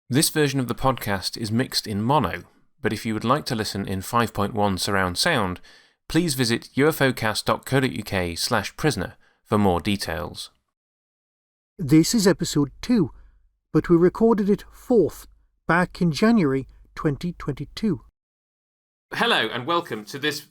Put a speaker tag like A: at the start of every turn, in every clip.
A: This version of the podcast is mixed in mono, but if you would like to listen in 5.1 surround sound, please visit ufocast.co.uk/prisoner for more details.
B: This is episode 2, but we recorded it 4th, back in January 2022.
A: Hello and welcome to this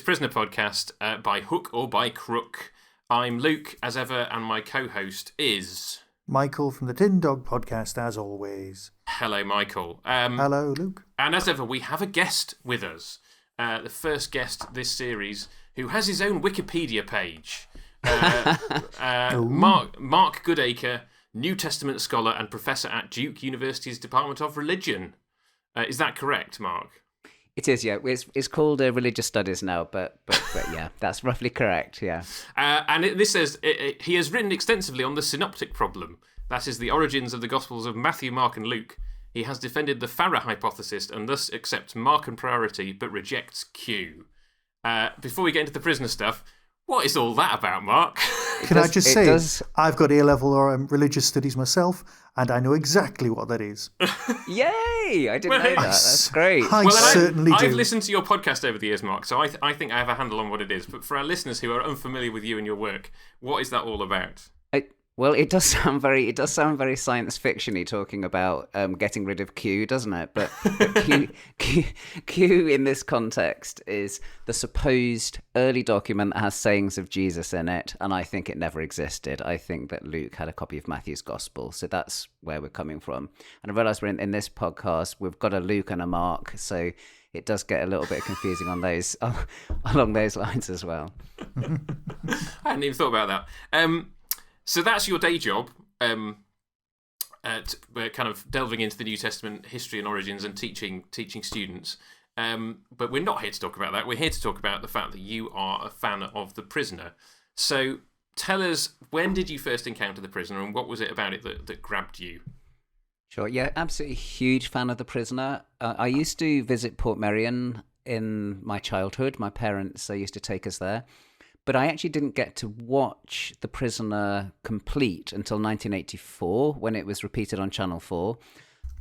A: Prisoner podcast by hook or by crook. I'm Luke, as ever, and my co-host is...
B: Michael from the Tin Dog podcast, as always.
A: Hello, Michael.
B: Hello, Luke.
A: And as ever, we have a guest with us. The first guest this series, who has his own Wikipedia page. Mark Goodacre, New Testament scholar and professor at Duke University's Department of Religion. Is that correct, Mark?
C: It is, yeah. It's called Religious Studies now, but yeah, that's roughly correct, yeah.
A: This says he has written extensively on the synoptic problem, that is, the origins of the Gospels of Matthew, Mark, and Luke. He has defended the Farah hypothesis and thus accepts Mark and priority, but rejects Q. Before we get into the prisoner stuff, what is all that about, Mark?
B: Can I just say, I've got A-level religious studies myself, and I know exactly what that is.
C: Yay! I didn't know that. That's great.
B: I certainly do.
A: I've listened to your podcast over the years, Mark, so I think I have a handle on what it is. But for our listeners who are unfamiliar with you and your work, what is that all about?
C: Well, it does sound very science fiction-y talking about getting rid of Q, doesn't it? But Q in this context is the supposed early document that has sayings of Jesus in it, and I think it never existed. I think that Luke had a copy of Matthew's Gospel, so that's where we're coming from. And I realise we're in this podcast, we've got a Luke and a Mark, so it does get a little bit confusing on those along those lines as well.
A: I hadn't even thought about that. So that's your day job, we're kind of delving into the New Testament history and origins and teaching students. But we're not here to talk about that. We're here to talk about the fact that you are a fan of The Prisoner. So tell us, when did you first encounter The Prisoner and what was it about it that grabbed you?
C: Sure, yeah, absolutely huge fan of The Prisoner. I used to visit Portmeirion in my childhood. My parents used to take us there. But I actually didn't get to watch The Prisoner complete until 1984 when it was repeated on Channel 4.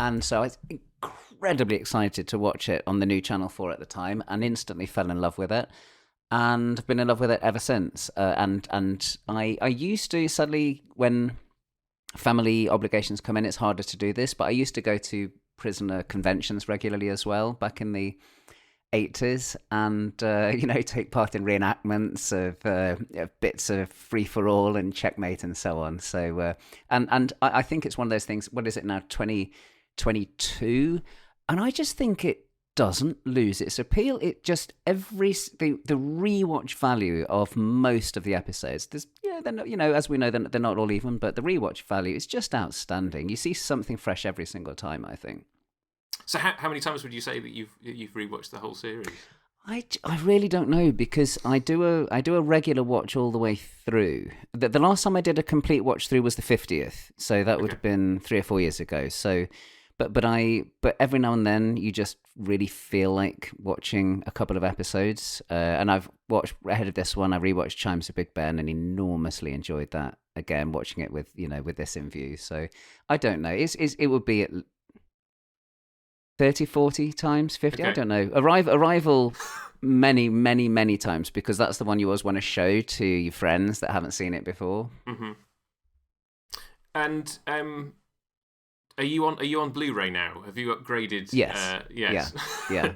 C: And so I was incredibly excited to watch it on the new Channel 4 at the time and instantly fell in love with it. And I've been in love with it ever since. And I used to, sadly, when family obligations come in, it's harder to do this, but I used to go to prisoner conventions regularly as well back in the 80s and take part in reenactments of bits of Free for All and Checkmate and so on. So and I think it's one of those things. What is it now? 2022, and I just think it doesn't lose its appeal. It just the rewatch value of most of the episodes. They're not, as we know, they're not all even, but the rewatch value is just outstanding. You see something fresh every single time, I think.
A: So how many times would you say that you've rewatched the whole series?
C: I really don't know because I do a regular watch all the way through. The last time I did a complete watch through was the 50th, so that would have been 3 or 4 years ago. So, but every now and then you just really feel like watching a couple of episodes. And I've watched ahead of this one. I rewatched Chimes of Big Ben and enormously enjoyed that again, watching it with this in view. So I don't know. It would be at 30, 40 times, 50, okay. I don't know. Arrival many, many, many times because that's the one you always want to show to your friends that haven't seen it before.
A: Mm-hmm. And are you on Blu-ray now? Have you upgraded?
C: Yes.
A: Yes.
C: Yeah.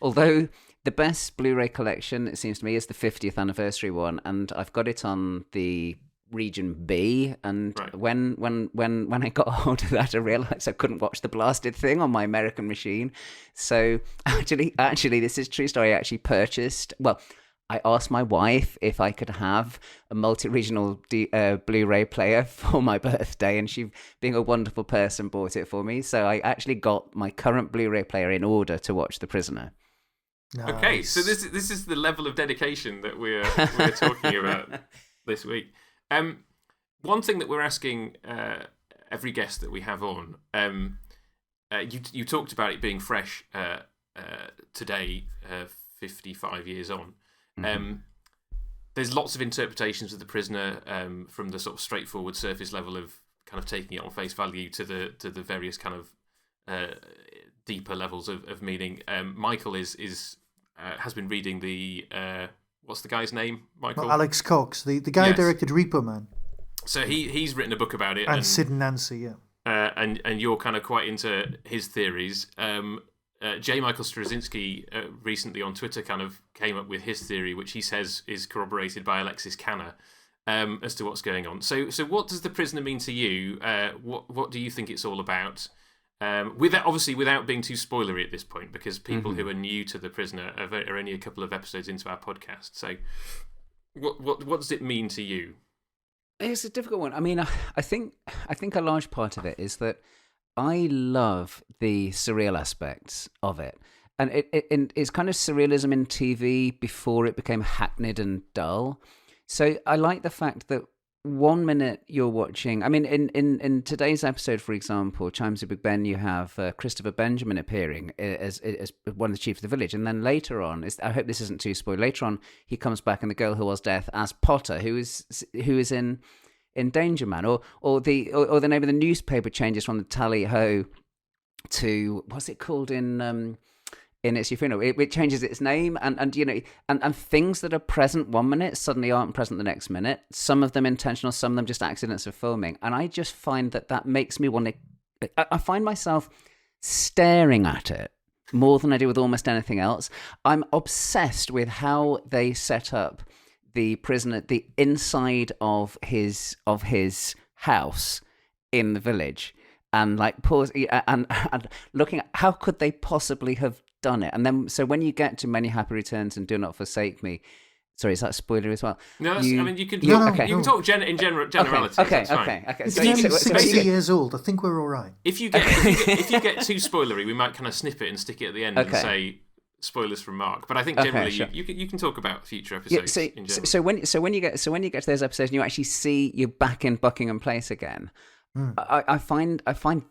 C: Although the best Blu-ray collection, it seems to me, is the 50th anniversary one, and I've got it on the Region B, and right. when I got hold of that, I realised I couldn't watch the blasted thing on my American machine. So actually, this is a true story. I actually purchased. Well, I asked my wife if I could have a multi-regional Blu-ray player for my birthday, and she, being a wonderful person, bought it for me. So I actually got my current Blu-ray player in order to watch The Prisoner.
B: Nice.
A: Okay, so this is the level of dedication that we're talking about this week. One thing that we're asking every guest that we have on, you talked about it being fresh today, 55 years on. Mm-hmm. There's lots of interpretations of The Prisoner, from the sort of straightforward surface level of kind of taking it on face value to the various kind of deeper levels of meaning. Michael has been reading the what's the guy's name? Michael?
B: Well, Alex Cox, the guy who directed Reaper Man.
A: So he's written a book about it,
B: and Sid and Nancy, yeah.
A: And you're kind of quite into his theories. J. Michael Straczynski recently on Twitter kind of came up with his theory, which he says is corroborated by Alexis Canner, as to what's going on. So what does The Prisoner mean to you? What do you think it's all about? Without being too spoilery at this point, because people who are new to The Prisoner are only a couple of episodes into our podcast. So what does it mean to you?
C: It's a difficult one. I mean, I think a large part of it is that I love the surreal aspects of it. And it's kind of surrealism in TV before it became hackneyed and dull. So I like the fact that 1 minute you're watching... I mean, in today's episode, for example, Chimes of Big Ben, you have Christopher Benjamin appearing as one of the chiefs of the village. And then later on, I hope this isn't too spoiled, later on he comes back and the girl who was death as Potter, who is in Danger Man, or the name of the newspaper changes from the Tally Ho to what's it called in It's Your Funeral. It changes its name, and you know, and things that are present 1 minute suddenly aren't present the next minute. Some of them intentional, some of them just accidents of filming, and I just find that makes me want to. I find myself staring at it more than I do with almost anything else. I'm obsessed with how they set up the prisoner, the inside of his house in the village, and like pause and looking at how could they possibly have done it. And then so when you get to Many Happy Returns and Do Not Forsake Me, sorry, is that a spoiler as well?
A: No, I mean you can talk in generalities.
C: Okay.
B: It's 60 years old. I think we're all right.
A: If you get too spoilery, we might kind of snip it and stick it at the end and say spoilers from Mark. But I think generally you can talk about future episodes. In general.
C: So when you get to those episodes and you actually see you're back in Buckingham Place again. I find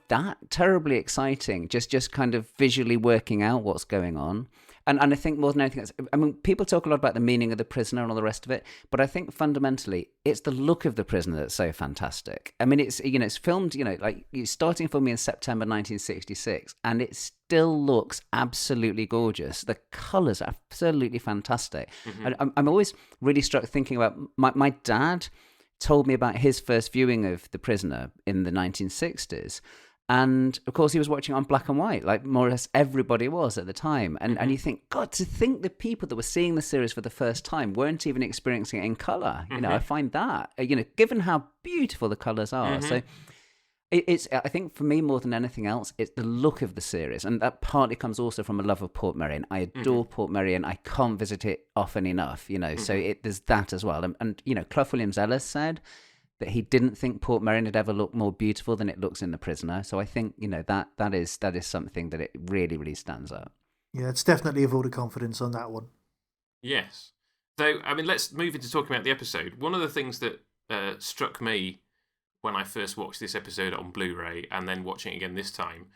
C: that terribly exciting, just kind of visually working out what's going on. And I think more than anything else, I mean, people talk a lot about the meaning of The Prisoner and all the rest of it, but I think fundamentally it's the look of The Prisoner that's so fantastic. I mean, it's filmed, like starting filming in September 1966, and it still looks absolutely gorgeous. The colours are absolutely fantastic. I'm always really struck thinking about my dad told me about his first viewing of The Prisoner in the 1960s. And of course, he was watching on black and white, like more or less everybody was at the time. And you think, God, to think the people that were seeing the series for the first time weren't even experiencing it in colour. I find that, given how beautiful the colours are. So it's, I think for me, more than anything else, it's the look of the series. And that partly comes also from a love of Portmeirion. I adore Portmeirion. I can't visit it often enough, so there's that as well. And Clough Williams-Ellis said that he didn't think Portmeirion had ever looked more beautiful than it looks in The Prisoner. So I think, that is something that it really, really stands out.
B: Yeah, it's definitely a vote of confidence on that one.
A: Yes. So, I mean, let's move into talking about the episode. One of the things that struck me when I first watched this episode on Blu-ray and then watching it again this time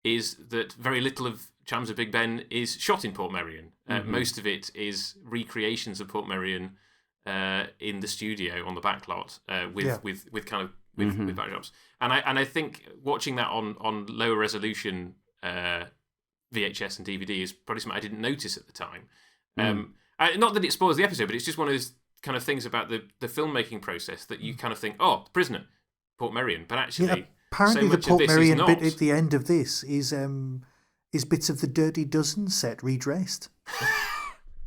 A: is that very little of Chimes of Big Ben is shot in Portmeirion. Most of it is recreations of Portmeirion in the studio on the backlot with backdrops. And I think watching that on lower resolution VHS and DVD is probably something I didn't notice at the time. Not that it spoils the episode, but it's just one of those kind of things about the filmmaking process that you kind of think, oh, Prisoner, Portmeirion, but actually
B: apparently
A: so
B: the Portmeirion bit
A: not.
B: at the end of this is bits of the Dirty Dozen set redressed.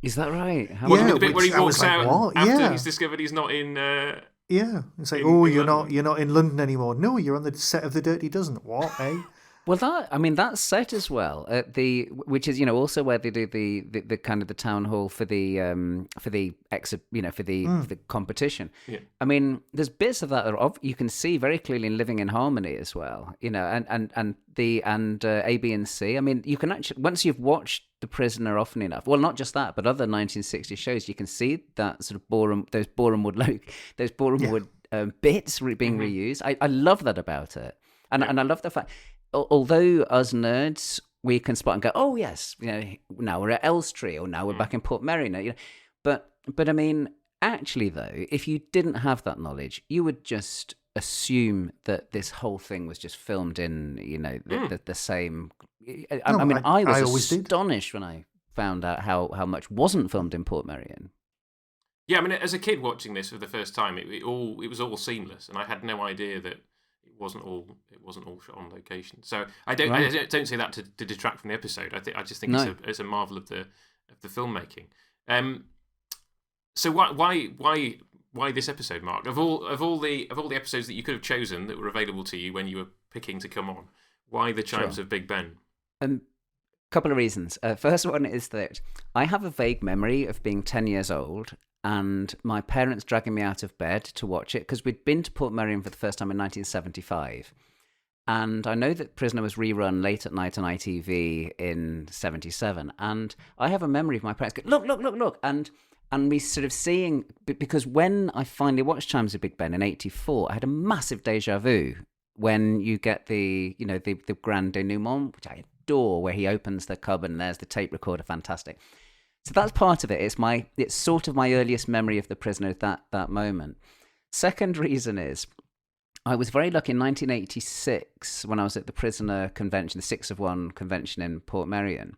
C: Is that right?
A: Wasn't it the bit where he walks out
B: what?
A: after he's discovered he's not in...
B: it's like, you're not in London anymore. No, you're on the set of the Dirty Dozen. What, eh?
C: Well, that's set as well at which is also where they do the kind of the town hall for the competition. Yeah. I mean, there's bits of that you can see very clearly in Living in Harmony as well. And A, B, and C. I mean, you can actually, once you've watched The Prisoner often enough, well, not just that, but other 1960s shows, you can see that sort of those Boreham Wood bits being reused. I love that about it, and I love the fact. Although us nerds, we can spot and go, oh yes, now we're at Elstree, or now we're back in Portmeirion. But I mean, actually though, if you didn't have that knowledge, you would just assume that this whole thing was just filmed in, the same.
B: No,
C: I was
B: always did.
C: astonished when I found out how much wasn't filmed in Portmeirion.
A: Yeah, I mean, as a kid watching this for the first time, it was all seamless, and I had no idea that it wasn't all shot on location. So I don't say that to detract from the episode. I just think it's a marvel of the filmmaking. So why this episode, Mark? Of all the episodes that you could have chosen that were available to you when you were picking to come on, why the Chimes of Big Ben?
C: Couple of reasons. First one is that I have a vague memory of being 10 years old and my parents dragging me out of bed to watch it because we'd been to Portmeirion for the first time in 1975. And I know that Prisoner was rerun late at night on ITV in 77. And I have a memory of my parents going, look. And me sort of seeing, because when I finally watched Chimes of Big Ben in 84, I had a massive deja vu when you get the grand denouement, which I adore, where he opens the cupboard and there's the tape recorder, fantastic. So that's part of it. It's sort of my earliest memory of The Prisoner, that moment. Second reason is, I was very lucky in 1986 when I was at the Prisoner convention, the 6 of 1 convention in Portmeirion,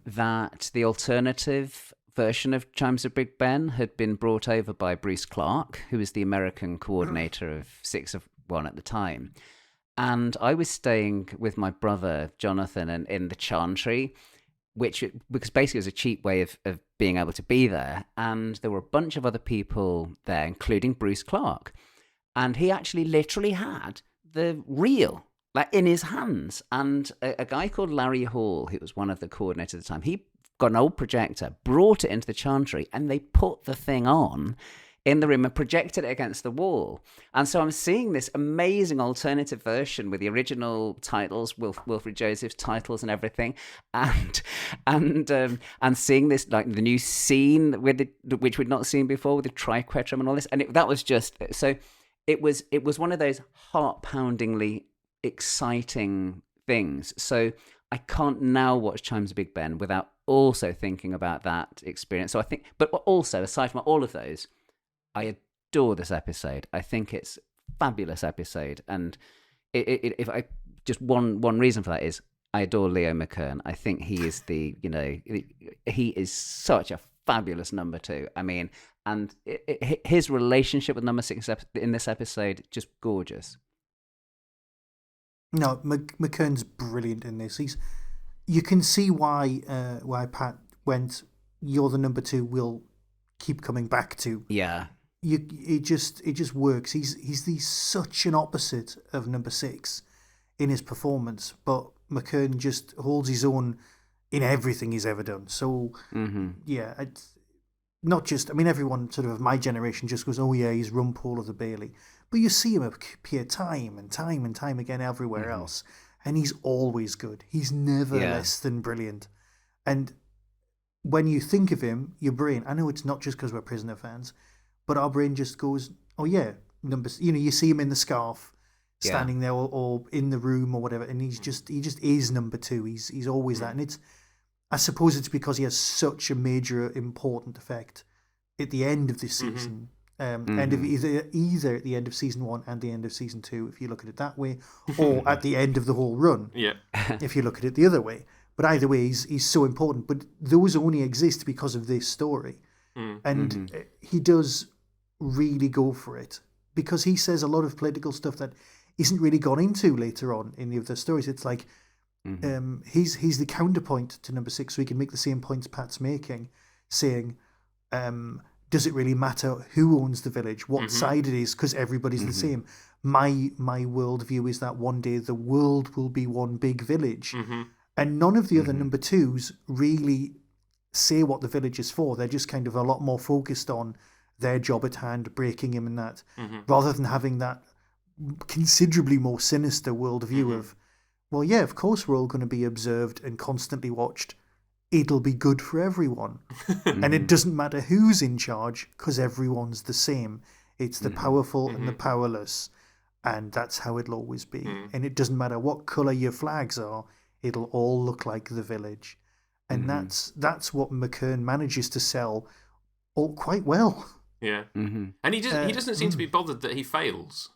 C: that the alternative version of Chimes of Big Ben had been brought over by Bruce Clark, who was the American coordinator of 6 of 1 at the time. And I was staying with my brother, Jonathan, in the Chantry, because basically it was a cheap way of being able to be there. And there were a bunch of other people there, including Bruce Clark. And he actually literally had the reel in his hands. And a guy called Larry Hall, who was one of the coordinators at the time, he got an old projector, brought it into the Chantry, and they put the thing on in the room and projected it against the wall. And so I'm seeing this amazing alternative version with the original titles, Wilfred Joseph's titles and everything, and seeing this, like, the new scene which we'd not seen before with the triquetrum and all this. And that was just so. It was one of those heart-poundingly exciting things. So I can't now watch Chimes of Big Ben without also thinking about that experience. So I think, but also aside from all of those, I adore this episode. I think it's a fabulous episode, and if I just one reason for that is I adore Leo McKern. I think he is he is such a fabulous number 2. I mean, and his relationship with number 6 in this episode, just gorgeous.
B: No, McKern's brilliant in this. You can see why Pat went, you're the number 2 we'll keep coming back to.
C: Yeah.
B: It just works. He's such an opposite of number 6 in his performance, but McKern just holds his own in everything he's ever done. So yeah, it's not just. I mean, everyone sort of my generation just goes, "Oh yeah, he's Rumpole of the Bailey," but you see him appear time and time again everywhere else, and he's always good. He's never less than brilliant. And when you think of him, your brain. I know it's not just because we're Prisoner fans. But our brain just goes, oh yeah, numbers. You see him in the scarf, standing there, or in the room or whatever, and he just is number 2. He's always that, and I suppose it's because he has such a major important effect at the end of this season, end of either at the end of season 1 and the end of season 2, if you look at it that way, or at the end of the whole run, if you look at it the other way. But either way, he's so important. But those only exist because of this story, and he does really go for it, because he says a lot of political stuff that isn't really gone into later on in the other stories. It's like he's the counterpoint to number 6, so he can make the same points Pat's making, saying, does it really matter who owns the village, what side it is, because everybody's the same. My worldview is that one day the world will be one big village, and none of the other number 2s really say what the village is for. They're just kind of a lot more focused on their job at hand, breaking him and that, rather than having that considerably more sinister worldview of, well, yeah, of course we're all going to be observed and constantly watched. It'll be good for everyone. And it doesn't matter who's in charge, because everyone's the same. It's the powerful and the powerless, and that's how it'll always be. And it doesn't matter what colour your flags are, it'll all look like the village. And that's what McKern manages to sell quite well.
A: Yeah, and he doesn't seem to be bothered that he fails.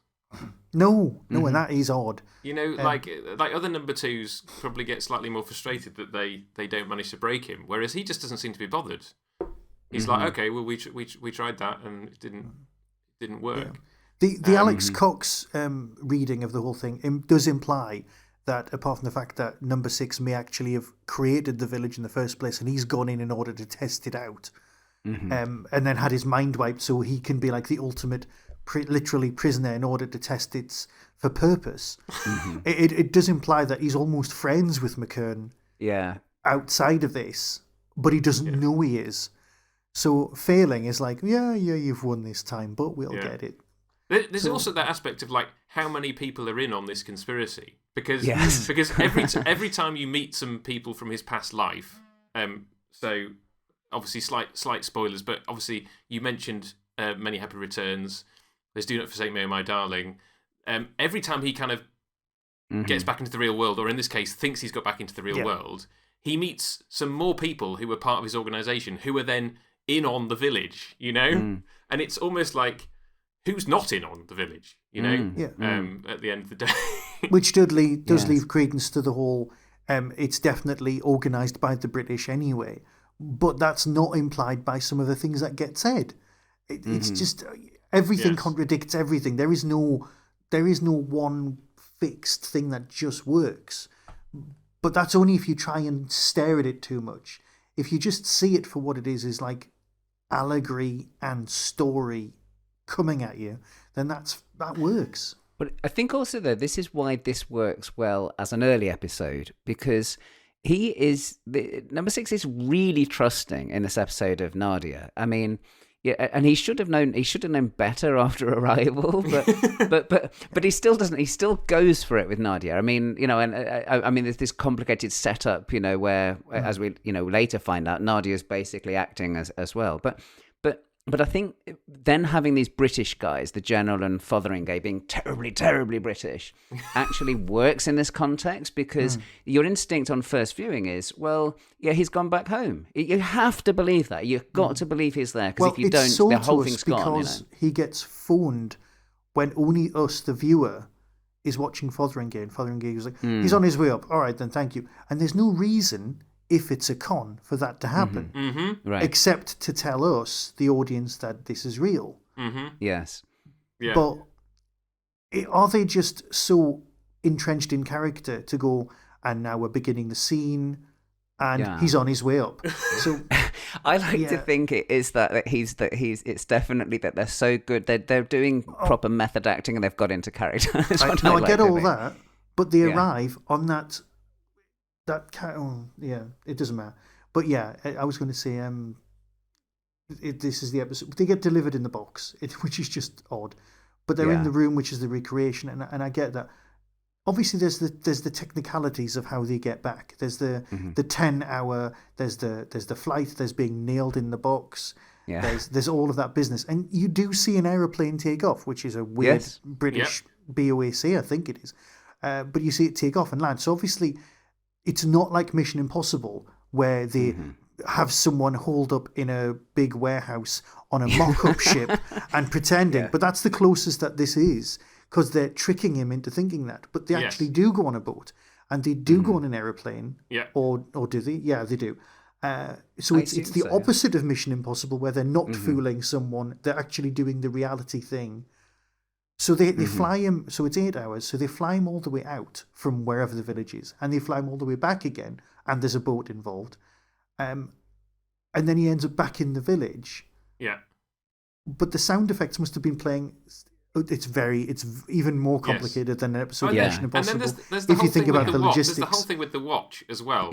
B: No, and that is odd.
A: You know, like other number twos probably get slightly more frustrated that they don't manage to break him, whereas he just doesn't seem to be bothered. He's like, okay, well, we tried that and it didn't work.
B: Yeah. The Alex Cox reading of the whole thing does imply that, apart from the fact that number 6 may actually have created the village in the first place, and he's gone in order to test it out, and then had his mind wiped so he can be like the ultimate, literally prisoner in order to test it for purpose. It does imply that he's almost friends with McKern.
C: Yeah.
B: Outside of this, but he doesn't know he is. So failing is like, yeah, you've won this time, but we'll get it.
A: There's also that aspect of like how many people are in on this conspiracy, because every time you meet some people from his past life, so obviously slight spoilers, but obviously you mentioned Many Happy Returns. There's Do Not Forsake Me, My Darling. Every time he kind of gets back into the real world, or in this case thinks he's got back into the real world, he meets some more people who were part of his organisation who are then in on the village, you know? And it's almost like, who's not in on the village, you know? At the end of the day.
B: Which does leave credence to the whole, it's definitely organised by the British anyway. But that's not implied by some of the things that get said. It's just, everything contradicts everything. There is no one fixed thing that just works. But that's only if you try and stare at it too much. If you just see it for what it is like allegory and story coming at you, then that works.
C: But I think also, though, this is why this works well as an early episode, because number 6 is really trusting in this episode of Nadia. I mean, yeah, and he should have known better after arrival, but he still doesn't. He still goes for it with Nadia. I mean, you know, and I mean, there's this complicated setup, you know, where as we later find out, Nadia's basically acting as well. But I think then having these British guys, the General and Fotheringay, being terribly, terribly British, actually works in this context, because your instinct on first viewing is, well, yeah, he's gone back home. You have to believe that. You've got to believe he's there, because if you don't, the whole thing's gone.
B: Because he gets phoned when only us, the viewer, is watching Fotheringay, and Fotheringay was like, he's on his way up. All right, then, thank you. And there's no reason, if it's a con, for that to happen,
C: right?
B: Except to tell us, the audience, that this is real.
C: Yes.
A: Yeah.
B: But are they just so entrenched in character to go, and now we're beginning the scene, and he's on his way up? So
C: I like to think it is that it's definitely that they're so good. They're doing proper method acting, and they've got into character.
B: I get all that, but they arrive on that. It doesn't matter. But yeah, I was going to say, this is the episode. They get delivered in the box, which is just odd. But they're in the room, which is the recreation, and I get that. Obviously, there's the technicalities of how they get back. There's the 10-hour. There's the flight. There's being nailed in the box. Yeah. There's all of that business, and you do see an aeroplane take off, which is a weird British BOAC, I think it is. But you see it take off and land. So obviously, it's not like Mission Impossible, where they have someone holed up in a big warehouse on a mock-up ship and pretending. But that's the closest that this is, because they're tricking him into thinking that. But they actually do go on a boat, and they do go on an aeroplane. Yeah. Or do they? Yeah, they do. So it's the opposite of Mission Impossible, where they're not fooling someone. They're actually doing the reality thing. So they fly him, so it's 8 hours, so they fly him all the way out from wherever the village is, and they fly him all the way back again, and there's a boat involved. And then he ends up back in the village.
A: Yeah.
B: But the sound effects must have been playing. It's even more complicated than an episode of Mission Impossible.
A: And then there's the
B: if
A: whole
B: you think
A: thing
B: about
A: with
B: the logistics.
A: There's the whole thing with the watch as well,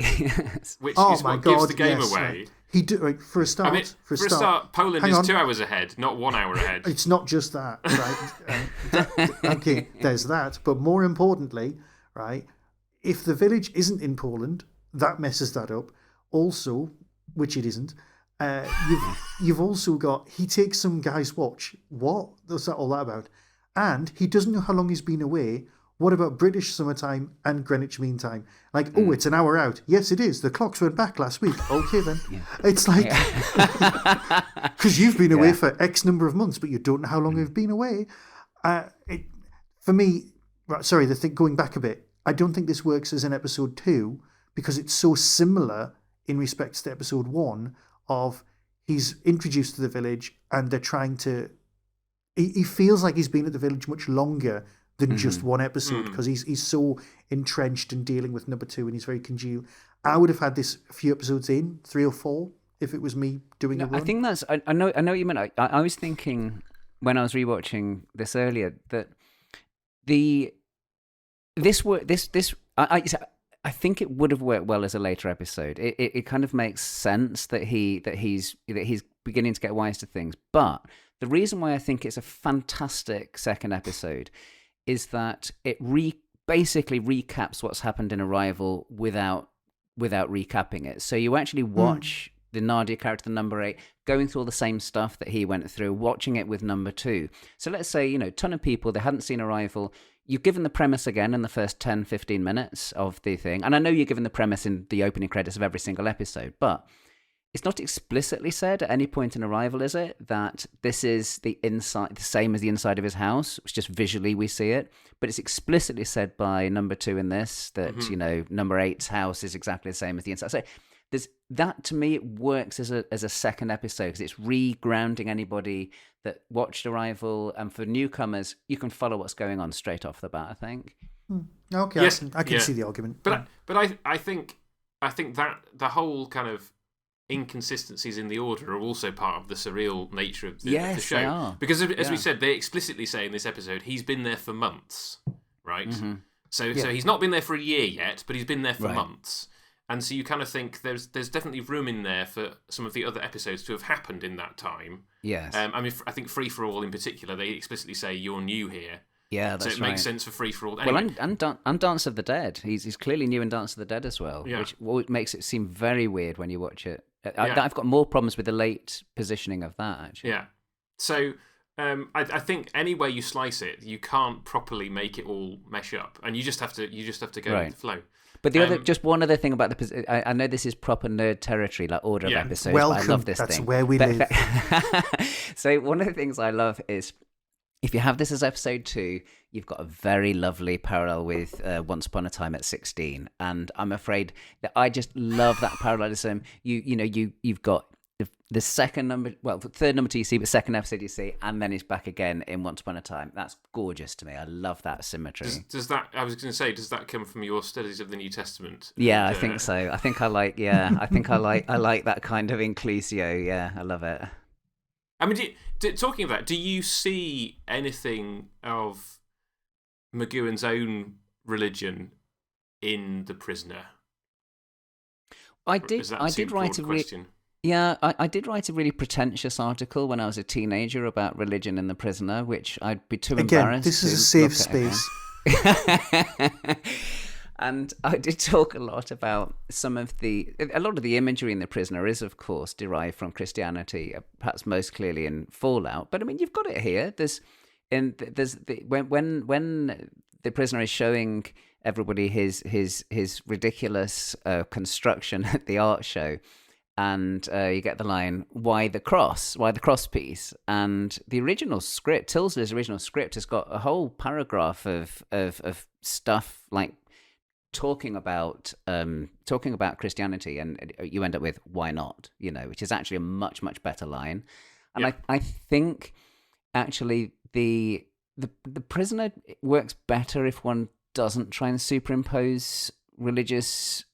A: which
B: oh
A: is
B: my
A: what
B: God,
A: gives the game away.
B: Right. He for a start.
A: I mean, for a start, Poland is 2 hours ahead, not 1 hour ahead.
B: It's not just that, right? Okay, there's that. But more importantly, right, if the village isn't in Poland, that messes that up. Also, which it isn't, you've also got, he takes some guy's watch. What? What's that all that about? And he doesn't know how long he's been away. What about British summertime and Greenwich Mean Time? Like, it's an hour out. Yes, it is. The clocks went back last week. Okay, then. It's like, because you've been away for X number of months, but you don't know how long you've been away. for me, right, sorry, going back a bit, I don't think this works as an episode 2 because it's so similar in respects to episode 1 of he's introduced to the village and they're trying to... He feels like he's been at the village much longer than just one episode because he's so entrenched in dealing with number 2 and he's very congealed. I would have had this a few episodes in, 3 or 4, if it was me doing a run.
C: I think that's... I know what you meant. I was thinking when I was rewatching this earlier that I think it would have worked well as a later episode. It kind of makes sense that he's beginning to get wise to things. But the reason why I think it's a fantastic second episode is that it basically recaps what's happened in Arrival without recapping it. So you actually watch the Nadia character, the number 8, going through all the same stuff that he went through, watching it with number 2. So let's say, a ton of people, they hadn't seen Arrival. You've given the premise again in the first 10, 15 minutes of the thing. And I know you're given the premise in the opening credits of every single episode, but it's not explicitly said at any point in Arrival, is it, that this is the same as the inside of his house? It's just visually we see it. But it's explicitly said by number 2 in this that, number 8's house is exactly the same as the inside. So that, to me, it works as a second episode because it's re-grounding anybody that watched Arrival. And for newcomers, you can follow what's going on straight off the bat, I think.
B: Okay, yes, I can see the argument.
A: But I think that the whole kind of inconsistencies in the order are also part of the surreal nature of the show.
C: They are.
A: Because as we said, they explicitly say in this episode, he's been there for months, right? So he's not been there for a year yet, but he's been there for months. And so you kind of think there's definitely room in there for some of the other episodes to have happened in that time.
C: Yes.
A: I think Free for All in particular, they explicitly say you're new here.
C: Yeah, that's right.
A: So it makes sense for Free for All. Anyway.
C: Well, and Dance of the Dead. He's clearly new in Dance of the Dead as well, which makes it seem very weird when you watch it. I've got more problems with the late positioning of that, actually.
A: Yeah. So I think any way you slice it, you can't properly make it all mesh up, and you just have to go with the flow.
C: But just one other thing about I know this is proper nerd territory, like order of episodes.
B: Welcome.
C: But I love this
B: That's
C: thing.
B: where we live.
C: So one of the things I love is if you have this as episode 2, you've got a very lovely parallel with Once Upon a Time at 16, and I'm afraid that I just love that parallelism. You've got the second number, well, the third number 2 you see, but second episode you see, and then it's back again in Once Upon a Time. That's gorgeous to me. I love that symmetry.
A: Does that come from your studies of the New Testament?
C: Yeah, I think so. I think I like that kind of inclusio. Yeah, I love it.
A: I mean, talking of that, do you see anything of McGowan's own religion in The Prisoner?
C: I did write a question. Yeah, I did write a really pretentious article when I was a teenager about religion in The Prisoner, which I'd be too embarrassed to
B: this is a safe space.
C: And I did talk a lot about a lot of the imagery in The Prisoner is, of course, derived from Christianity, perhaps most clearly in Fallout. But I mean, you've got it here. When The Prisoner is showing everybody his ridiculous construction at the art show. And you get the line, why the cross piece? And the original script, Tilsley's original script, has got a whole paragraph of stuff like talking about Christianity, and you end up with why not, which is actually a much, much better line. And I think actually the Prisoner works better if one doesn't try and superimpose religious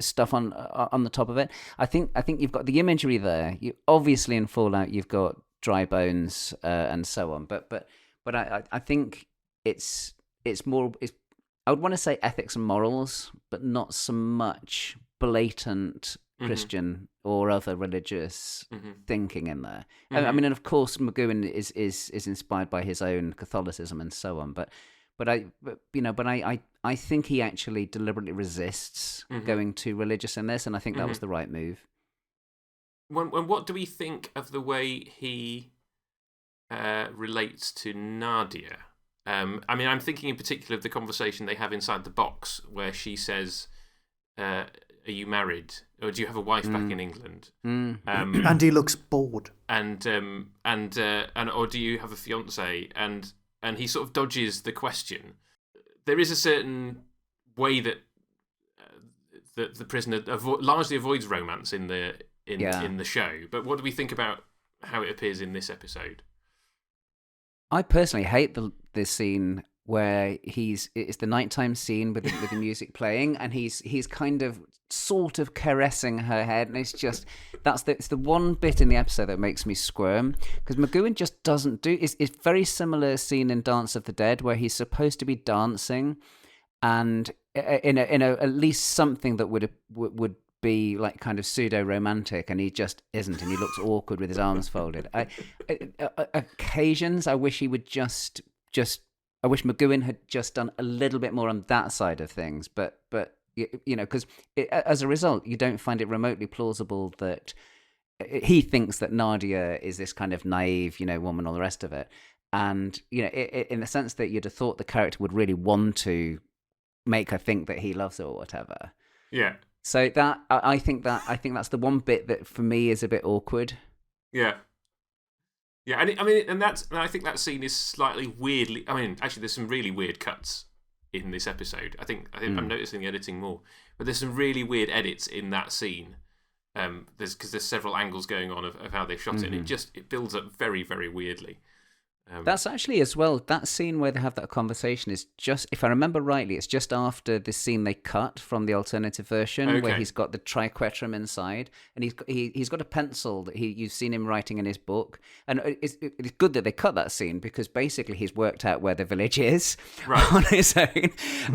C: stuff on the top of it. I think you've got the imagery there. You obviously in Fallout you've got dry bones and so on, but I think it's more. I would want to say ethics and morals, but not so much blatant Christian or other religious thinking in there. I mean, and of course McGowan is inspired by his own Catholicism and so on, but I think he actually deliberately resists going too religious in this, and I think that was the right move.
A: What do we think of the way he relates to Nadia? I mean, I'm thinking in particular of the conversation they have inside the box where she says, "Are you married, or do you have a wife back in England?"
B: And he looks bored.
A: And or do you have a fiance? And and he sort of dodges the question. There is a certain way that the prisoner largely avoids romance in the show. But what do we think about how it appears in this episode?
C: I personally hate the scene where it's the nighttime scene with the music playing, and he's kind of sort of caressing her head, and it's the one bit in the episode that makes me squirm, because McGowan just doesn't do. It's very similar scene in Dance of the Dead where he's supposed to be dancing, and in a at least something that would be like kind of pseudo romantic, and he just isn't, and he looks awkward with his arms folded. Occasions I wish he would just I wish McGowan had just done a little bit more on that side of things, but because as a result, you don't find it remotely plausible that he thinks that Nadia is this kind of naive, woman, all the rest of it, and in the sense that you'd have thought the character would really want to make her think that he loves her or whatever.
A: Yeah.
C: So that I think that's the one bit that for me is a bit awkward.
A: Yeah. Yeah, and I think that scene is slightly weirdly. I mean, actually, there's some really weird cuts in this episode. I think I'm noticing the editing more, but there's some really weird edits in that scene. Because there's several angles going on of how they've shot it, and it builds up very, very weirdly.
C: That's actually as well, that scene where they have that conversation is just, if I remember rightly, it's just after the scene they cut from the alternative version, where he's got the triquetrum inside, and he's got a pencil that you've seen him writing in his book, and it's good that they cut that scene, because basically he's worked out where the village is on his own,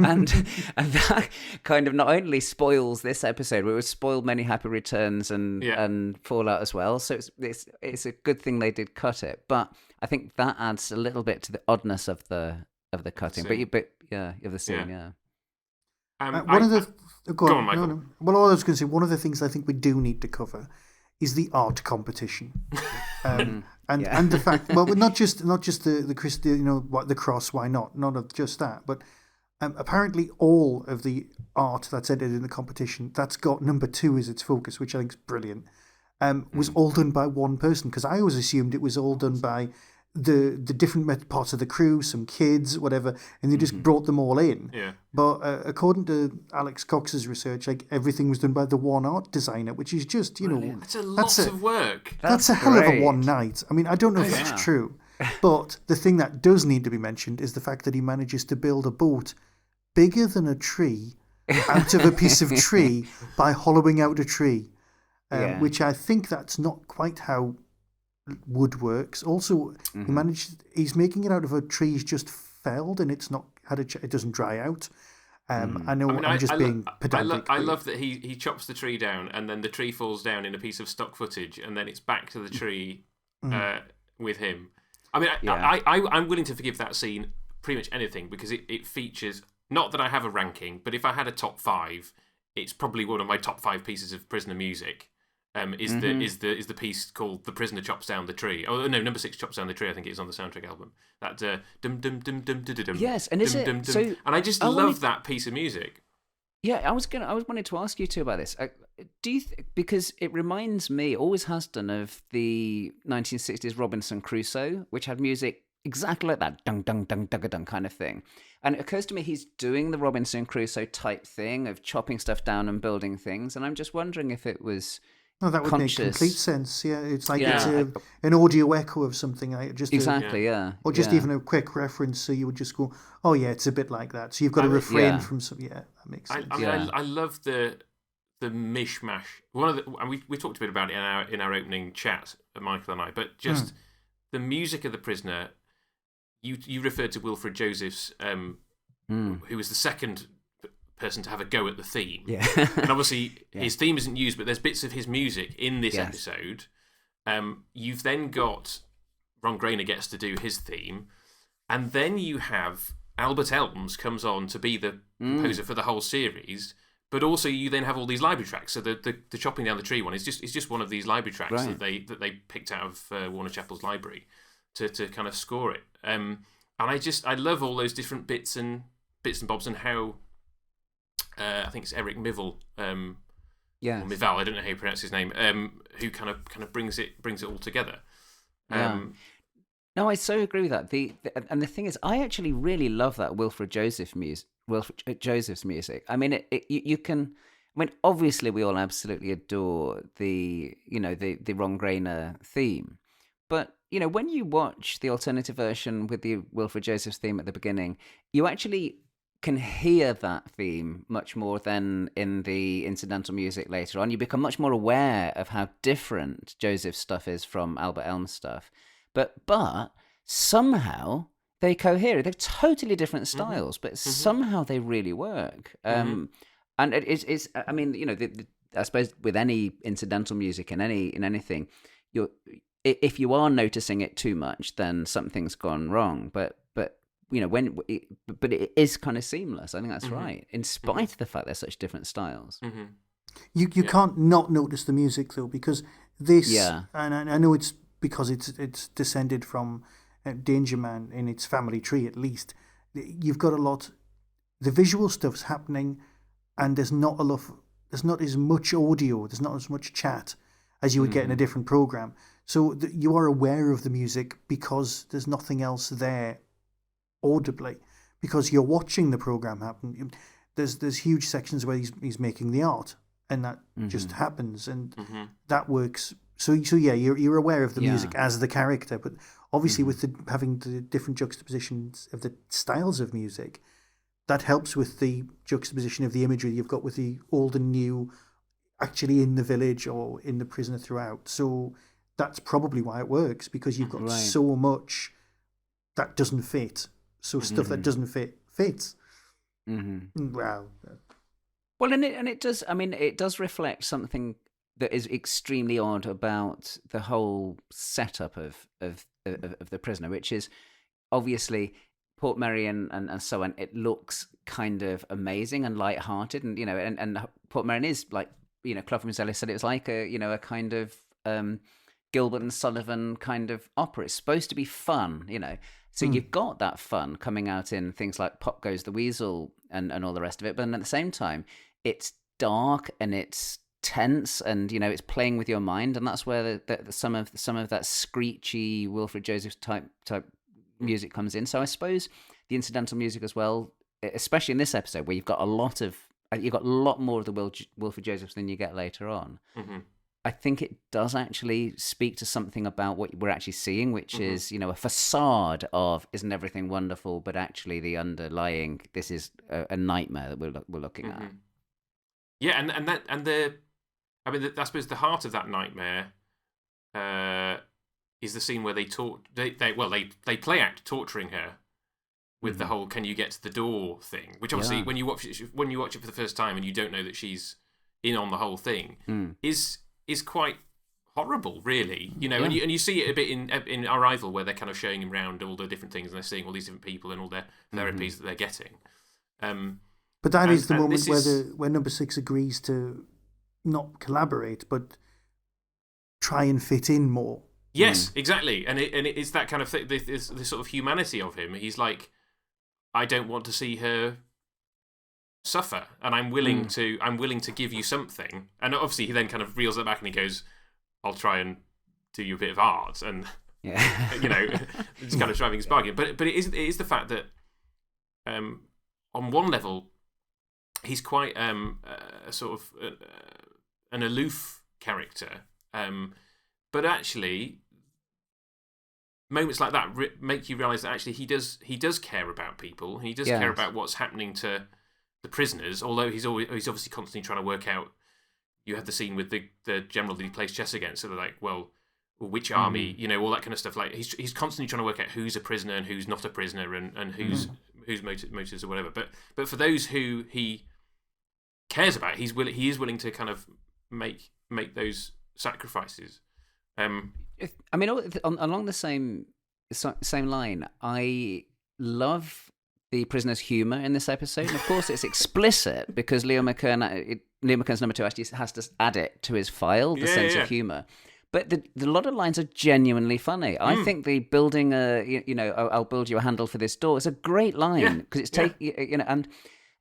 C: and that kind of not only spoils this episode, but it would spoil many Happy Returns and Fallout as well. So it's a good thing they did cut it, but I think that adds a little bit to the oddness of the cutting, of the scene, yeah.
B: Go on, Michael. No. Well, all I was going to say, one of the things I think we do need to cover is the art competition, and the fact, well, not just the cross, why not just that, but apparently all of the art that's entered in the competition that's got number 2 as its focus, which I think is brilliant. Was all done by one person, because I always assumed it was all done by the different parts of the crew, some kids, whatever, and they just brought them all in.
A: Yeah.
B: But according to Alex Cox's research, like everything was done by the one art designer, which is just
A: that's a lot of work.
B: That's a hell of a one night. I mean, I don't know if that's true, but the thing that does need to be mentioned is the fact that he manages to build a boat bigger than a tree out of a piece of tree by hollowing out a tree. Which I think that's not quite how wood works. Also, he's making it out of a tree he's just felled, and it's not it doesn't dry out. I'm just being pedantic.
A: I love that he chops the tree down, and then the tree falls down in a piece of stock footage, and then it's back to the tree with him. I mean, I'm willing to forgive that scene pretty much anything, because it features. Not that I have a ranking, but if I had a top 5, it's probably one of my top 5 pieces of prisoner music. Is the piece called "The Prisoner Chops Down the Tree"? Oh no, number 6 chops down the tree. I think it is on the soundtrack album. That dum dum dum dum dum dum.
C: Yes, and is it so?
A: And I just love that piece of music.
C: Yeah, I wanted to ask you too about this. Do you because it reminds me, always has done, of the 1960s Robinson Crusoe, which had music exactly like that, dung dung dung dung dung kind of thing. And it occurs to me he's doing the Robinson Crusoe type thing of chopping stuff down and building things, and I'm just wondering if it was.
B: No, that would make complete sense. Yeah, it's like it's an audio echo of something. Or just even a quick reference. So you would just go, "Oh yeah, it's a bit like that." So you've got to refrain from some. Yeah, that makes sense.
A: I love the mishmash. We talked a bit about it in our opening chat, Michael and I. But just the music of The Prisoner. You referred to Wilfred Joseph's, who was the second person to have a go at the theme. Yeah. And obviously his theme isn't used, but there's bits of his music in this episode. You've then got Ron Grainer gets to do his theme, and then you have Albert Elms comes on to be the composer for the whole series, but also you then have all these library tracks. So the chopping down the tree one is just one of these library tracks that they picked out of Warner Chappell's library to kind of score it. And I love all those different bits and bobs, and how I think it's Eric Mivell, or Mival, I don't know how you pronounce his name, who kind of brings it all together.
C: No, I so agree with that. And the thing is, I actually really love that Wilfred Joseph's music. I mean, you can. I mean, obviously, we all absolutely adore the Ron Grainer theme, but when you watch the alternative version with the Wilfred Joseph's theme at the beginning, you actually can hear that theme much more than in the incidental music later on. You become much more aware of how different Joseph's stuff is from Albert Elm's stuff. But somehow they cohere. They're totally different styles, but somehow they really work. And it's I mean, I suppose with any incidental music in anything, if you are noticing it too much, then something's gone wrong. But it is kind of seamless. I think that's right, in spite of the fact they're such different styles.
B: You can't not notice the music though, because this, and I know it's because it's descended from Danger Man in its family tree at least. You've got a lot. The visual stuff's happening, and there's not as much audio. There's not as much chat as you would get in a different program. So you are aware of the music because there's nothing else there audibly, because you're watching the program happen. There's huge sections where he's making the art, and that just happens, and that works. So yeah, you're aware of the music as the character, but obviously with having the different juxtapositions of the styles of music, that helps with the juxtaposition of the imagery you've got with the old and new, actually in the village or in the prisoner throughout. So that's probably why it works, because you've got so much that doesn't fit. So stuff that doesn't fit fits. Wow.
C: Well, and it does. I mean, it does reflect something that is extremely odd about the whole setup of the prisoner, which is obviously Portmeirion and so on. It looks kind of amazing and light-hearted, and and Portmeirion is like, Clough Mazelli said it was like a kind of Gilbert and Sullivan kind of opera. It's supposed to be fun, So you've got that fun coming out in things like Pop Goes the Weasel and all the rest of it. But at the same time, it's dark and it's tense, and it's playing with your mind, and that's where some of that screechy Wilfred Joseph type music comes in. So I suppose the incidental music as well, especially in this episode where you've got a lot more of the Wilfred Josephs than you get later on. I think it does actually speak to something about what we're actually seeing, which is, a facade of isn't everything wonderful, but actually the underlying, this is a nightmare that we're looking at.
A: Yeah, I suppose the heart of that nightmare is the scene where they play act torturing her with the whole "can you get to the door" thing, which obviously when you watch it for the first time and you don't know that she's in on the whole thing is quite horrible, really. And you see it a bit in Arrival, where they're kind of showing him around all the different things, and they're seeing all these different people and all their therapies that they're getting.
B: But that is the moment where Number 6 agrees to not collaborate, but try and fit in more.
A: Yes, exactly, and it's that kind of thing, this sort of humanity of him. He's like, I don't want to see her suffer, and I'm willing to give you something. And obviously he then kind of reels it back and he goes, I'll try and do you a bit of art, and it's kind of driving his bargain. But it is the fact that on one level he's quite a sort of an aloof character, but actually moments like that make you realise that actually he does care about people. He does care about what's happening to the prisoners, although he's obviously constantly trying to work out. You have the scene with the general that he plays chess against, so they're like, well, which army, all that kind of stuff. Like he's constantly trying to work out who's a prisoner and who's not a prisoner, and whose motives or whatever. But for those who he cares about, he is willing to kind of make those sacrifices.
C: Along the same line, I love the prisoner's humour in this episode. And of course, it's explicit because Leo McKern's number 2 actually has to add it to his file, the sense of humour. But the lot of lines are genuinely funny. I think the building I'll build you a handle for this door is a great line because it's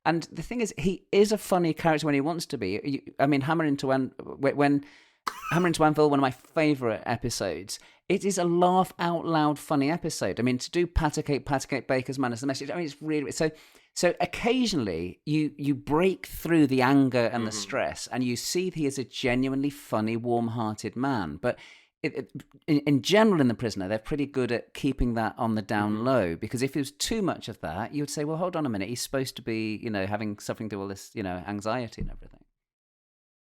C: and the thing is, he is a funny character when he wants to be. Hammer into when Hammer into Anvil, one of my favourite episodes. It is a laugh out loud funny episode. I mean, to do Patacake Baker's man as the message. I mean, it's really so. Occasionally, you break through the anger and the stress, and you see that he is a genuinely funny, warm-hearted man. But in general, in The Prisoner, they're pretty good at keeping that on the down low. Because if it was too much of that, you would say, "Well, hold on a minute. He's supposed to be, suffering through all this, anxiety and everything."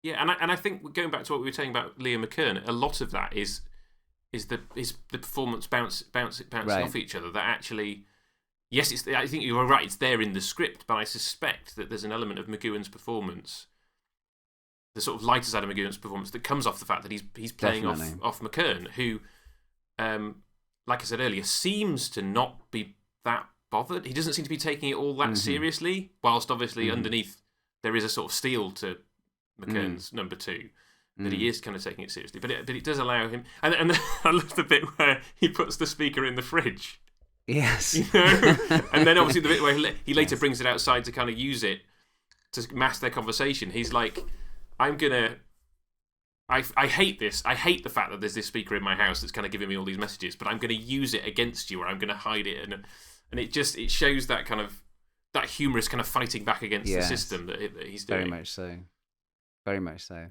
A: Yeah, and I think going back to what we were saying about Liam McKern, a lot of that is the performance bouncing off each other. That actually, yes, I think you were right. It's there in the script, but I suspect that there's an element of McGowan's performance, the sort of lighter side of McGowan's performance, that comes off the fact that he's playing off McKern, who, like I said earlier, seems to not be that bothered. He doesn't seem to be taking it all that seriously, whilst obviously underneath there is a sort of steel to McKern's number 2, that he is kind of taking it seriously. But it does allow him... And I love the bit where he puts the speaker in the fridge.
C: Yes.
A: And then obviously the bit where he later brings it outside to kind of use it to mask their conversation. He's like, I'm going to... I hate this. I hate the fact that there's this speaker in my house that's kind of giving me all these messages, but I'm going to use it against you, or I'm going to hide it. And it shows that kind of... that humorous kind of fighting back against the system that he's doing.
C: Very much so. Very much so.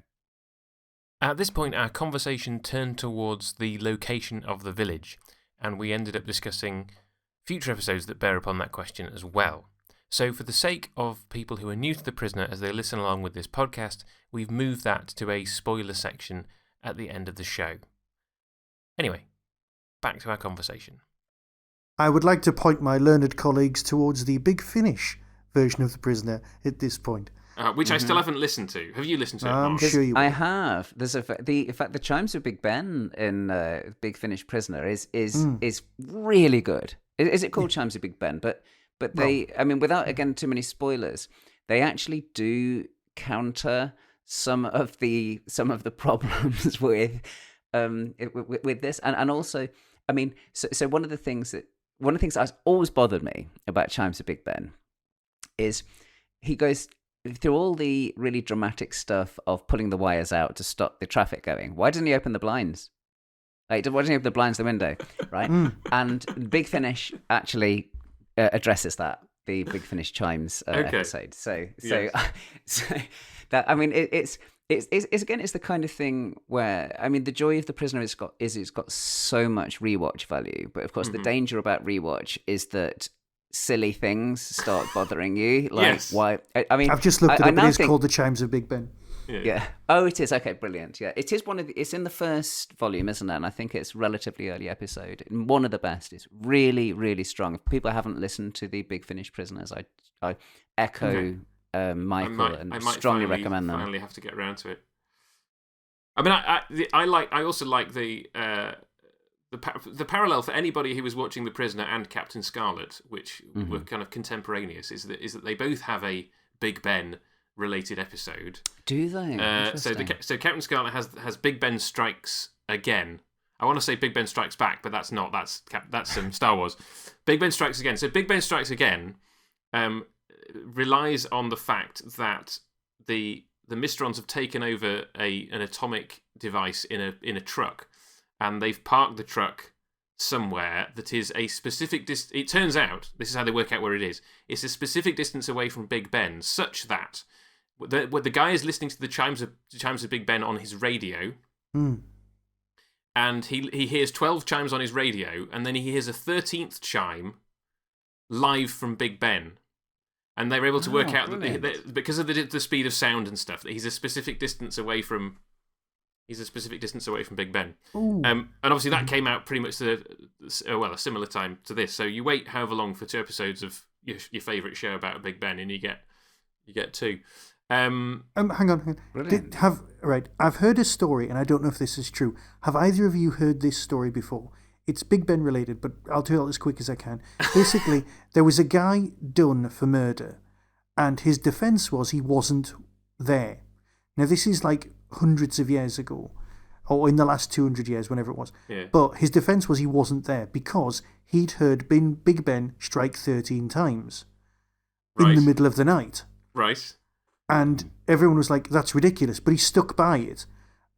A: At this point, our conversation turned towards the location of the village, and we ended up discussing future episodes that bear upon that question as well. So for the sake of people who are new to The Prisoner as they listen along with this podcast, we've moved that to a spoiler section at the end of the show. Anyway, back to our conversation.
B: I would like to point my learned colleagues towards the Big Finish version of The Prisoner at this point.
A: Which I still haven't listened to. Have you listened to it, Mark?
B: I'm sure you will.
C: I have. There's in fact, the chimes of Big Ben in Big Finish Prisoner is really good. Is it called Chimes of Big Ben? But they, I mean, without again too many spoilers, they actually do counter some of the problems with this, and also, I mean, so one of the things that has always bothered me about Chimes of Big Ben is he goes through all the really dramatic stuff of pulling the wires out to stop the traffic going. Why didn't he open the blinds? Why didn't he open the blinds to the window? Right? And Big Finish actually addresses that, the Big Finish Chimes episode. So that, I mean, it's again, it's the kind of thing where, I mean, the joy of The Prisoner it's got so much rewatch value, but of course the danger about rewatch is that silly things start bothering you. Like, why? I mean,
B: I've just looked it up. It is called The Chimes of Big Ben.
C: Yeah. Oh, it is. Okay, brilliant. Yeah, it is it's in the first volume, isn't it? And I think it's a relatively early episode. And one of the best. It's really, really strong. If people haven't listened to the Big Finish Prisoners, I echo Michael and strongly recommend them.
A: I finally have to get around to it. I mean, I also like the parallel for anybody who was watching The Prisoner and Captain Scarlet, which were kind of contemporaneous, is that they both have a Big Ben related episode.
C: Do they?
A: So Captain Scarlet has Big Ben Strikes Again. I want to say Big Ben Strikes Back, but that's not. That's Star Wars. Big Ben Strikes Again. So Big Ben Strikes Again relies on the fact that the Mysterons have taken over an atomic device in a truck, and they've parked the truck somewhere that is a specific distance. It turns out, this is how they work out where it is. It's a specific distance away from Big Ben, such that the guy is listening to the chimes of Big Ben on his radio, and he hears 12 chimes on his radio, and then he hears a 13th chime live from Big Ben. And they're able to work out that because of the speed of sound and stuff, that he's a specific distance away from Big Ben. And obviously that came out pretty much a similar time to this. So you wait however long for 2 episodes of your favourite show about Big Ben, and you get 2.
B: Hang on. I've heard a story, and I don't know if this is true. Have either of you heard this story before? It's Big Ben related, but I'll tell it as quick as I can. Basically, there was a guy done for murder, and his defence was he wasn't there. Now, this is like hundreds of years ago, or in the last 200 years, whenever it was. Yeah. But his defence was he wasn't there because he'd heard Big Ben strike 13 times in the middle of the night.
A: Right.
B: And everyone was like, that's ridiculous. But he stuck by it.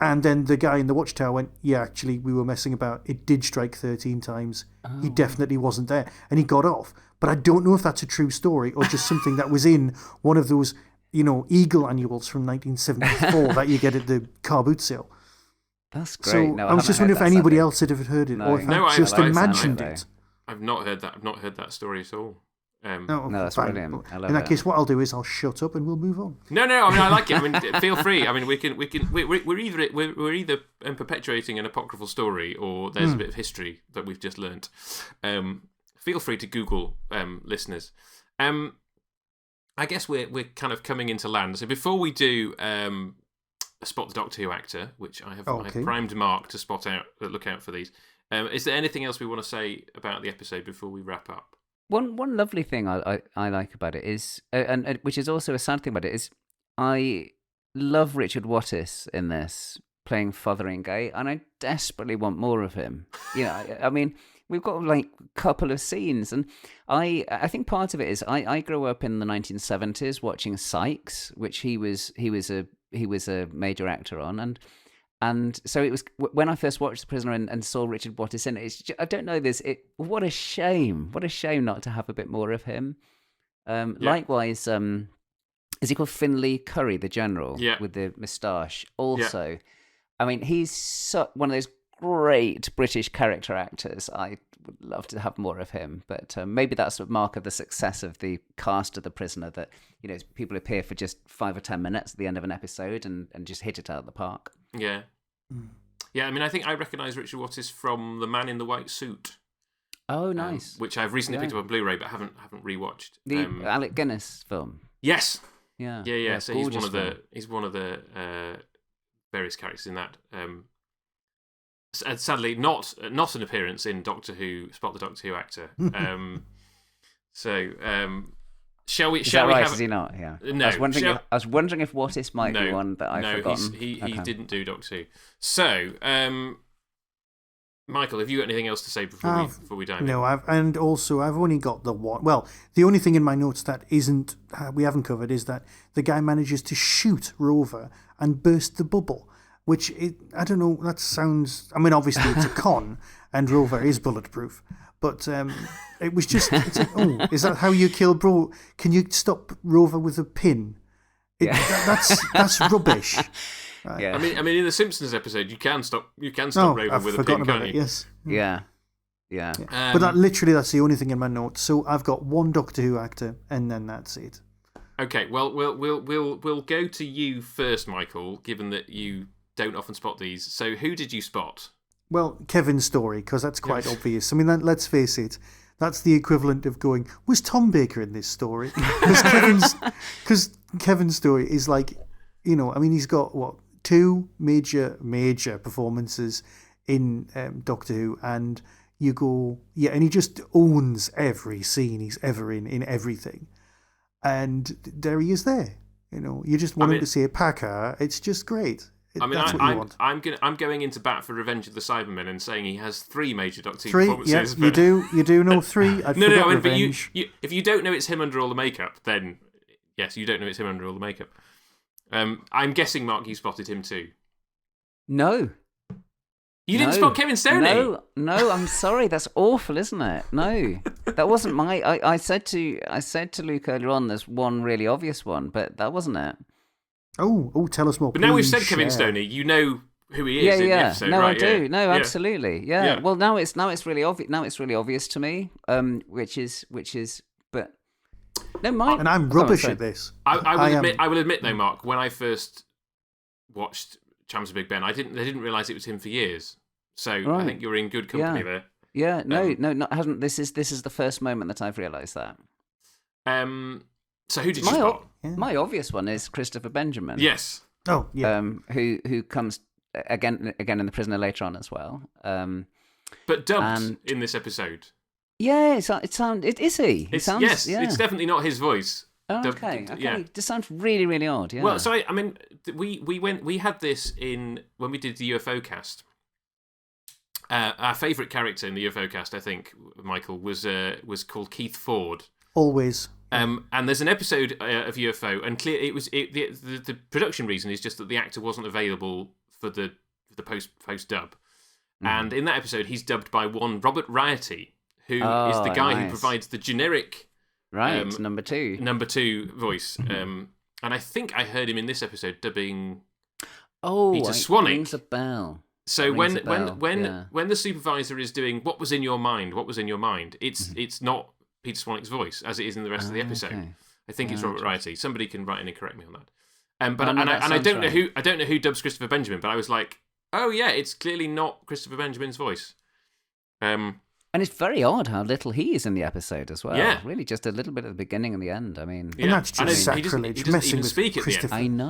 B: And then the guy in the watchtower went, yeah, actually, we were messing about. It did strike 13 times. He definitely wasn't there. And he got off. But I don't know if that's a true story or just something that was in one of those, Eagle annuals from 1974 that you get at the car boot sale.
C: That's great.
B: So
C: No,
B: I was just wondering if anybody else had ever heard it
C: No.
B: or if
A: No,
B: I just
A: I
B: imagined it.
A: I've not heard that. I've not heard that story at all.
B: No,
C: that's
B: fine.
C: brilliant. I love
B: In that
C: it.
B: case, what I'll do is I'll shut up and we'll move on.
A: No. I mean, I like it. I mean, feel free. I mean, we're either perpetuating an apocryphal story or there's a bit of history that we've just learnt. Feel free to Google, listeners. I guess we're kind of coming into land. So before we do spot the Doctor Who actor, which I have primed Mark to look out for these. Is there anything else we want to say about the episode before we wrap up?
C: One lovely thing I like about it is, and which is also a sad thing about it, is I love Richard Wattis in this, playing Fotheringay, and I desperately want more of him. I mean, we've got like a couple of scenes, and I think part of it is I grew up in the 1970s watching Sykes, which he was a major actor on, and so it was when I first watched The Prisoner and saw Richard Wattis in it. I don't know this. What a shame! What a shame not to have a bit more of him. Likewise, is he called Finlay Curry, the general with the moustache? Also, I mean, he's one of those great British character actors. I would love to have more of him, but maybe that's a mark of the success of the cast of The Prisoner, that people appear for just 5 or 10 minutes at the end of an episode and just hit it out of the park.
A: Yeah. Yeah, I mean, I think I recognise Richard Wattis from The Man in the White Suit.
C: Oh, nice.
A: Which I've recently picked up on Blu-ray, but haven't rewatched.
C: The Alec Guinness film.
A: Yes.
C: Yeah.
A: So he's one of the various characters in that. Sadly, not an appearance in Doctor Who. Spot the Doctor Who actor. Shall we?
C: Is that right? Is he not? Yeah.
A: No.
C: I was wondering if Wattis might be one that I've forgotten.
A: He didn't do Doctor Who. So, Michael, have you got anything else to say before we dive in?
B: No, I've only got the one. Well, the only thing in my notes that we haven't covered is that the guy manages to shoot Rover and burst the bubble. Which, I don't know, that sounds... I mean, obviously it's a con, and Rover is bulletproof. But it was just... is that how you kill Bro? Can you stop Rover with a pin? That's rubbish. Right.
A: Yeah. I mean, in the Simpsons episode, you can stop Rover with a pin, can't you?
B: Yes.
C: Yeah.
B: But that's the only thing in my notes. So I've got one Doctor Who actor, and then that's it.
A: Okay, well, we'll go to you first, Michael, given that you don't often spot these. So who did you spot?
B: Well, Kevin's story, because that's quite obvious. I mean, let's face it, that's the equivalent of going, was Tom Baker in this story? Because Kevin's story is like, I mean, he's got, 2 major performances in Doctor Who, and you go, and he just owns every scene he's ever in everything. And there he is there. You just want him to say Packer. It's just great. I'm going into bat for Revenge of the Cybermen and saying he has 3 major Doctor Who performances. Yes, you do know 3.
A: No. But if you don't know it's him under all the makeup, then yes, you don't know it's him under all the makeup. I'm guessing, Mark, you spotted him too.
C: No.
A: You didn't spot Kevin Stoney?
C: No, I'm sorry. That's awful, isn't it? No, that wasn't my. I said to Luke earlier on, there's one really obvious one, but that wasn't it.
B: Oh, tell us more.
A: But now we've said Kevin Stoney, you know who he is in the episode,
C: no,
A: right?
C: I do. No, absolutely. Yeah. Well, now it's really obvious. Now it's really obvious to me. Which is, but no, Mike.
B: And I'm rubbish at this.
A: I will admit though, Mark, when I first watched Chimes of Big Ben, they didn't realise it was him for years. So I think you're in good company there.
C: Yeah. No, not hasn't. This is the first moment that I've realised that.
A: So who did you spot?
C: My obvious one is Christopher Benjamin.
A: Yes.
B: Oh, yeah.
C: Who comes again in The Prisoner later on as well.
A: But dubbed in this episode.
C: Yeah, it is he.
A: It's definitely not his voice.
C: Oh, okay. Yeah. It just sounds really, really odd. Yeah.
A: Well, so I mean, we had this in when we did the UFO cast. Our favourite character in the UFO cast, I think, Michael, was called Keith Ford.
B: Always.
A: And there's an episode of UFO, and clearly the production reason is just that the actor wasn't available for the post dub. And in that episode, he's dubbed by one Robert Rioty, who is the guy who provides the generic
C: number two
A: voice. And I think I heard him in this episode dubbing
C: Peter
A: Swanick.
C: Rings a bell.
A: So when the supervisor is doing what was in your mind, it's not Peter Swanick's voice as it is in the rest of the episode.
C: Okay.
A: I think it's Robert Rioty. Somebody can write in and correct me on that. I don't know who dubs Christopher Benjamin, but I was like, oh yeah, it's clearly not Christopher Benjamin's voice.
C: And it's very odd how little he is in the episode as well.
A: Yeah.
C: Really just a little bit at the beginning and the end. I mean...
B: And that's just sacrilege.
A: He doesn't even speak at the end.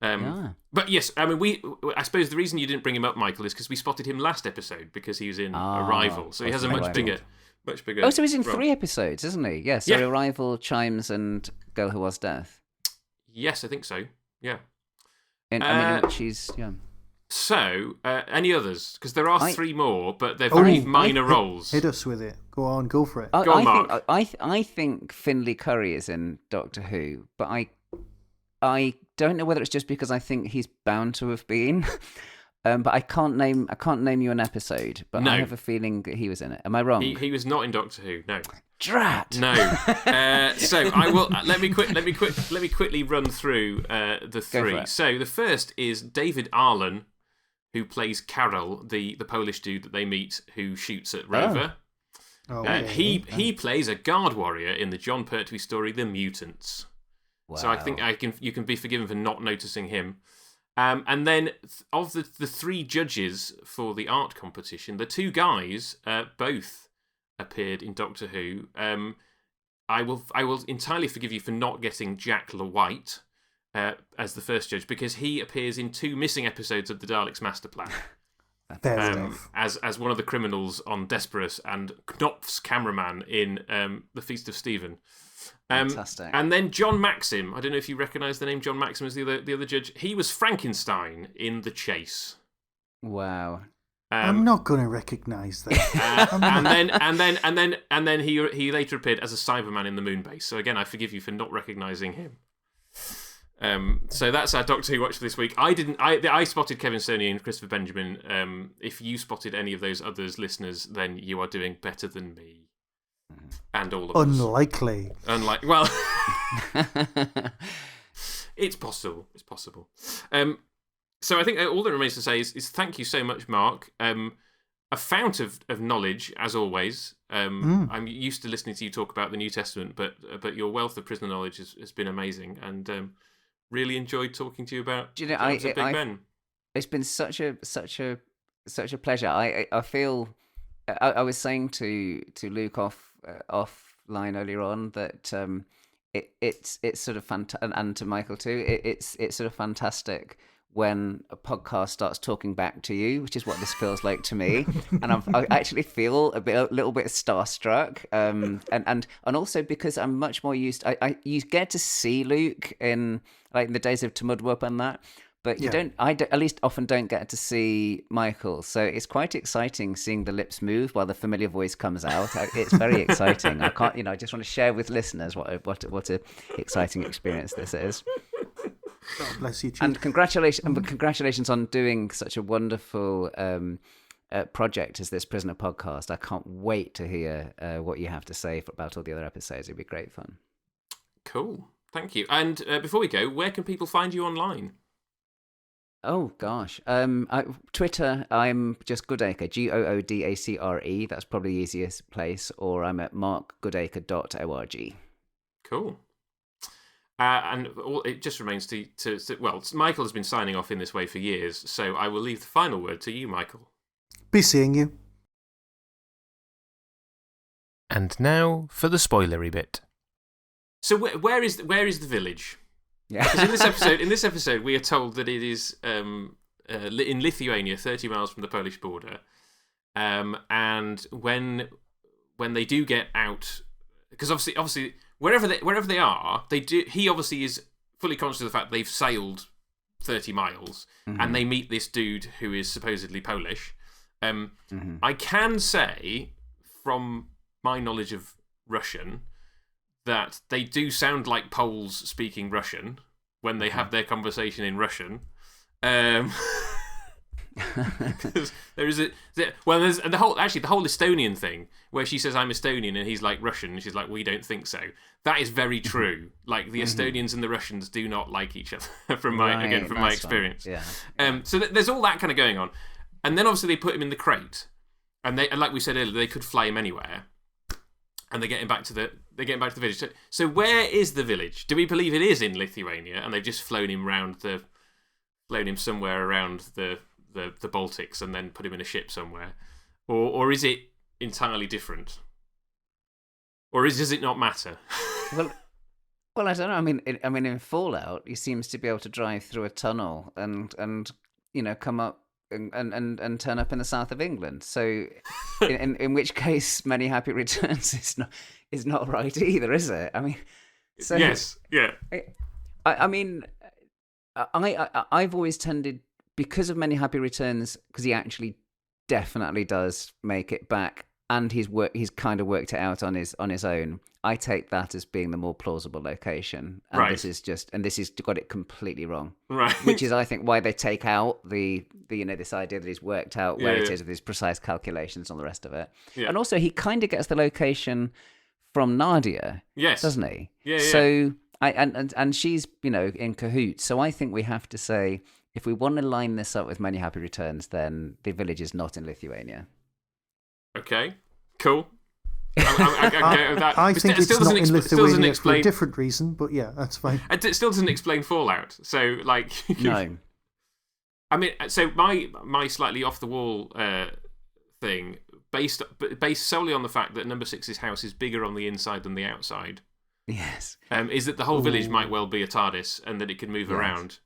C: I know.
A: But yes, I mean, I suppose the reason you didn't bring him up, Michael, is because we spotted him last episode because he was in Arrival. So he has a much bigger...
C: Oh, so he's in 3 episodes, isn't he? Yeah, so
A: Yeah.
C: Arrival, Chimes, and Girl Who Was Death.
A: Yes, I think so. Yeah.
C: She's... Yeah.
A: So, any others? Because there are 3 more, but they're very minor roles.
B: Hit us with it. Go on, go for it.
A: Go on, Mark.
C: I think Finlay Curry is in Doctor Who, but I don't know whether it's just because I think he's bound to have been. But I can't name you an episode. But I have a feeling that he was in it. Am I wrong?
A: He was not in Doctor Who. No.
C: Drat.
A: No. So I will. Let me quickly run through the 3. So the first is David Arlen, who plays Karol, the Polish dude that they meet, who shoots at Rover. He plays a guard warrior in the John Pertwee story, The Mutants. Wow. So I think you can be forgiven for not noticing him. And then of the 3 judges for the art competition, the 2 guys both appeared in Doctor Who. I will entirely forgive you for not getting Jack LeWhite as the first judge, because he appears in 2 missing episodes of the Daleks' Master Plan. As one of the criminals on Desperate and Knopf's cameraman in The Feast of Stephen.
C: Fantastic.
A: And then John Maxim. I don't know if you recognise the name John Maxim as the other judge. He was Frankenstein in The Chase.
C: Wow.
B: I'm not going to recognise that.
A: and then he later appeared as a Cyberman in the Moonbase. So again, I forgive you for not recognising him. So that's our Doctor Who watch for this week. I spotted Kevin Cerny and Christopher Benjamin. If you spotted any of those others, listeners, then you are doing better than me. And all of us.
B: Unlikely.
A: Well, it's possible. It's possible. So I think all that remains to say is thank you so much, Mark. A fount of knowledge, as always. I'm used to listening to you talk about the New Testament, but your wealth of prisoner knowledge has been amazing, and really enjoyed talking to you about Big Ben.
C: It's been such a pleasure. I feel I was saying to Luke offline earlier on that it's sort of and to Michael too. It's sort of fantastic when a podcast starts talking back to you, which is what this feels like to me, and I actually feel a little bit starstruck, and also because I'm much more used. You get to see Luke in the days of Tumudwup and that, but you don't. At least often don't get to see Michael, so it's quite exciting seeing the lips move while the familiar voice comes out. It's very exciting. I can't, I just want to share with listeners what a exciting experience this is.
B: God bless you, Chief.
C: And congratulations on doing such a wonderful project as this Prisoner podcast. I can't wait to hear what you have to say about all the other episodes. It'd be great fun.
A: Cool. Thank you. And before we go, where can people find you online?
C: Oh, gosh. Twitter, I'm just Goodacre, Goodacre. That's probably the easiest place. Or I'm at markgoodacre.org.
A: Cool. And it just remains to well, Michael has been signing off in this way for years, so I will leave the final word to you, Michael.
B: Be seeing you.
A: And now for the spoilery bit. So where is the village?
C: Yeah.
A: Because in this episode, we are told that it is in Lithuania, 30 miles from the Polish border, and when they do get out, because obviously. Wherever they are, they do. He obviously is fully conscious of the fact they've sailed 30 miles, and they meet this dude who is supposedly Polish. I can say, from my knowledge of Russian, that they do sound like Poles speaking Russian when they have their conversation in Russian. Because there's and the whole Estonian thing where she says I'm Estonian and he's like Russian and she's like we don't think so. That is very true. Like the Estonians and the Russians do not like each other from my experience.
C: Yeah.
A: So there's all that kind of going on, and then obviously they put him in the crate, and like we said earlier, they could fly him anywhere, and they're getting back to the village. So where is the village? Do we believe it is in Lithuania, and they've just flown him somewhere around the Baltics and then put him in a ship somewhere, or is it entirely different, or does it not matter?
C: Well, I don't know. I mean, in Fallout, he seems to be able to drive through a tunnel and come up and turn up in the south of England. So, in which case, Many Happy Returns is not right either, is it? I mean, so
A: yes, yeah.
C: I mean, I've always tended, because of Many Happy Returns, because he actually definitely does make it back, and he's kind of worked it out on his own. I take that as being the more plausible location, and
A: right.
C: this is got it completely wrong.
A: Right.
C: Which is, I think, why they take out the this idea that he's worked out where it is with his precise calculations and all the rest of it. Yeah. And also, he kind of gets the location from Nadia,
A: yes,
C: doesn't he?
A: Yeah.
C: So and she's in cahoots. So I think we have to say, if we want to line this up with Many Happy Returns, then the village is not in Lithuania.
A: Okay, cool. I
B: think it's not in Lithuania for a different reason, but yeah, that's fine.
A: It still doesn't explain Fallout. So, like,
C: no.
A: I mean, so my slightly off the wall thing, based solely on the fact that Number 6's house is bigger on the inside than the outside.
C: Yes.
A: Is that the whole village might well be a TARDIS and that it can move around.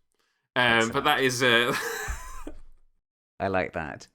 A: But that is.
C: I like that.